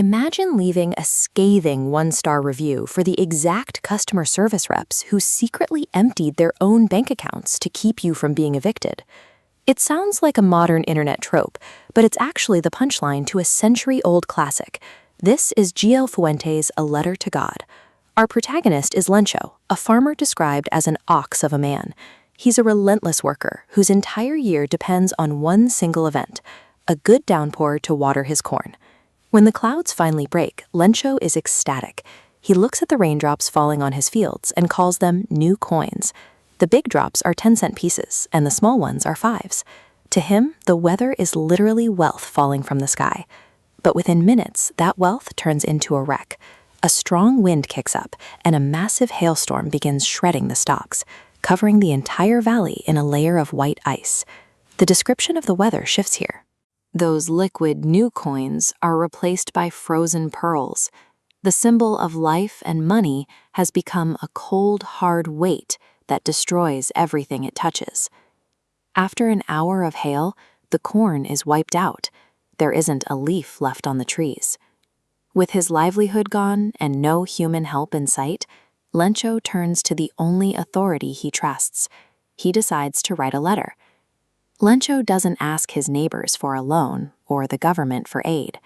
Imagine leaving a scathing one-star review for the exact customer service reps who secretly emptied their own bank accounts to keep you from being evicted. It sounds like a modern internet trope, but it's actually the punchline to a century-old classic. This is GL Fuentes' A Letter to God. Our protagonist is Lencho, a farmer described as an ox of a man. He's a relentless worker whose entire year depends on one single event, a good downpour to water his corn. When the clouds finally break, Lencho is ecstatic. He looks at the raindrops falling on his fields and calls them new coins. The big drops are 10-cent pieces, and the small ones are 5s. To him, the weather is literally wealth falling from the sky. But within minutes, that wealth turns into a wreck. A strong wind kicks up, and a massive hailstorm begins shredding the stalks, covering the entire valley in a layer of white ice. The description of the weather shifts here. Those liquid new coins are replaced by frozen pearls. The symbol of life and money has become a cold, hard weight that destroys everything it touches. After an hour of hail, the corn is wiped out. There isn't a leaf left on the trees. With his livelihood gone and no human help in sight, Lencho turns to the only authority he trusts. He decides to write a letter. Lencho doesn't ask his neighbors for a loan or the government for aid.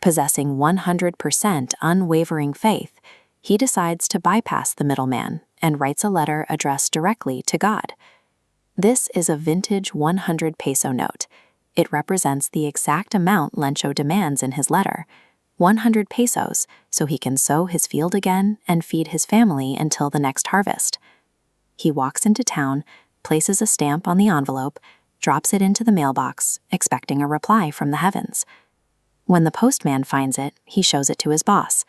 Possessing 100% unwavering faith, he decides to bypass the middleman and writes a letter addressed directly to God. This is a vintage 100 peso note. It represents the exact amount Lencho demands in his letter, 100 pesos, so he can sow his field again and feed his family until the next harvest. He walks into town, places a stamp on the envelope, drops it into the mailbox, expecting a reply from the heavens. When the postman finds it, he shows it to his boss.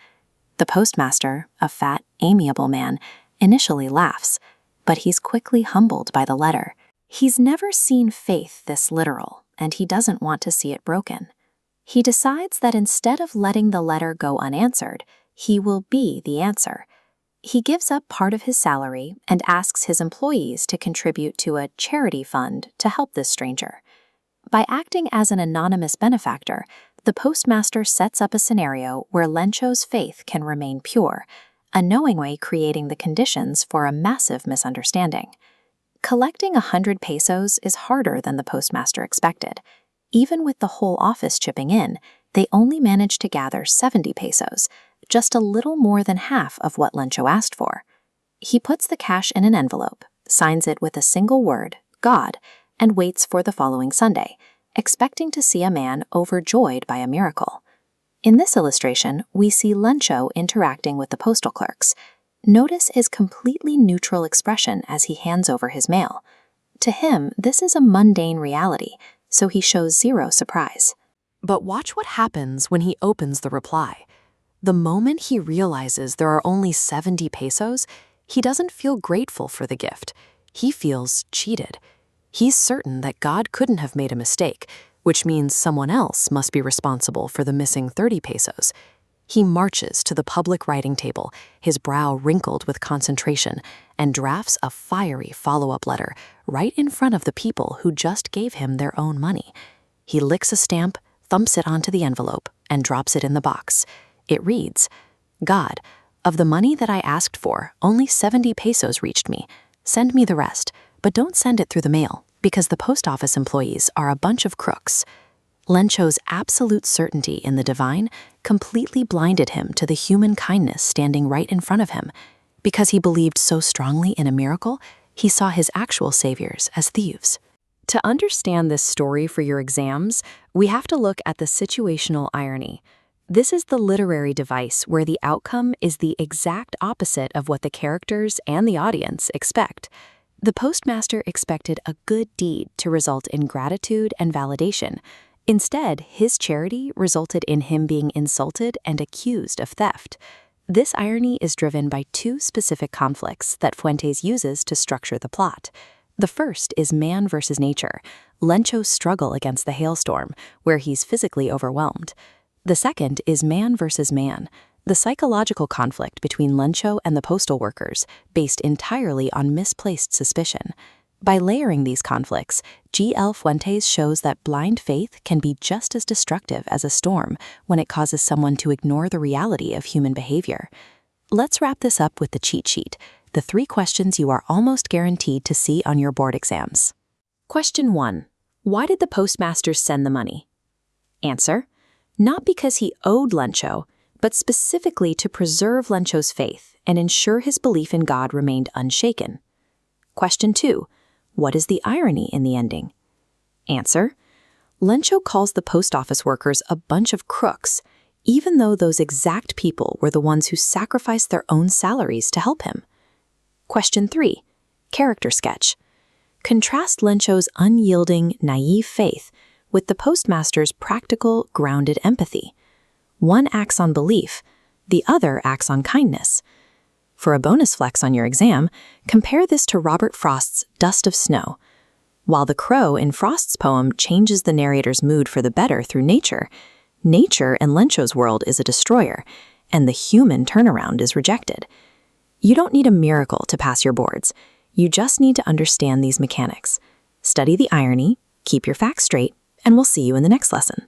The postmaster, a fat, amiable man, initially laughs, but he's quickly humbled by the letter. He's never seen faith this literal, and he doesn't want to see it broken. He decides that instead of letting the letter go unanswered, he will be the answer. He gives up part of his salary and asks his employees to contribute to a charity fund to help this stranger. By acting as an anonymous benefactor, the postmaster sets up a scenario where Lencho's faith can remain pure, unknowingly creating the conditions for a massive misunderstanding. Collecting 100 pesos is harder than the postmaster expected. Even with the whole office chipping in, they only managed to gather 70 pesos, just a little more than half of what Lencho asked for. He puts the cash in an envelope, signs it with a single word, God, and waits for the following Sunday, expecting to see a man overjoyed by a miracle. In this illustration, we see Lencho interacting with the postal clerks. Notice his completely neutral expression as he hands over his mail. To him, this is a mundane reality, so he shows zero surprise. But watch what happens when he opens the reply. The moment he realizes there are only 70 pesos, he doesn't feel grateful for the gift. He feels cheated. He's certain that God couldn't have made a mistake, which means someone else must be responsible for the missing 30 pesos. He marches to the public writing table, his brow wrinkled with concentration, and drafts a fiery follow-up letter right in front of the people who just gave him their own money. He licks a stamp, thumps it onto the envelope, and drops it in the box. It reads, God, of the money that I asked for, only 70 pesos reached me. Send me the rest, but don't send it through the mail, because the post office employees are a bunch of crooks. Lencho's absolute certainty in the divine completely blinded him to the human kindness standing right in front of him. Because he believed so strongly in a miracle, he saw his actual saviors as thieves. To understand this story for your exams, we have to look at the situational irony. This is the literary device where the outcome is the exact opposite of what the characters and the audience expect. The postmaster expected a good deed to result in gratitude and validation. Instead, his charity resulted in him being insulted and accused of theft. This irony is driven by two specific conflicts that Fuentes uses to structure the plot. The first is man versus nature, Lencho's struggle against the hailstorm, where he's physically overwhelmed. The second is man versus man, the psychological conflict between Lencho and the postal workers, based entirely on misplaced suspicion. By layering these conflicts, GL Fuentes shows that blind faith can be just as destructive as a storm when it causes someone to ignore the reality of human behavior. Let's wrap this up with the cheat sheet, the 3 questions you are almost guaranteed to see on your board exams. Question 1. Why did the postmaster send the money? Answer: not because he owed Lencho, but specifically to preserve Lencho's faith and ensure his belief in God remained unshaken. Question 2. What is the irony in the ending? Answer: Lencho calls the post office workers a bunch of crooks, even though those exact people were the ones who sacrificed their own salaries to help him. Question 3. Character sketch. Contrast Lencho's unyielding, naive faith with the postmaster's practical, grounded empathy. One acts on belief, the other acts on kindness. For a bonus flex on your exam, compare this to Robert Frost's Dust of Snow. While the crow in Frost's poem changes the narrator's mood for the better through nature, nature in Lencho's world is a destroyer, and the human turnaround is rejected. You don't need a miracle to pass your boards. You just need to understand these mechanics. Study the irony, keep your facts straight, and we'll see you in the next lesson.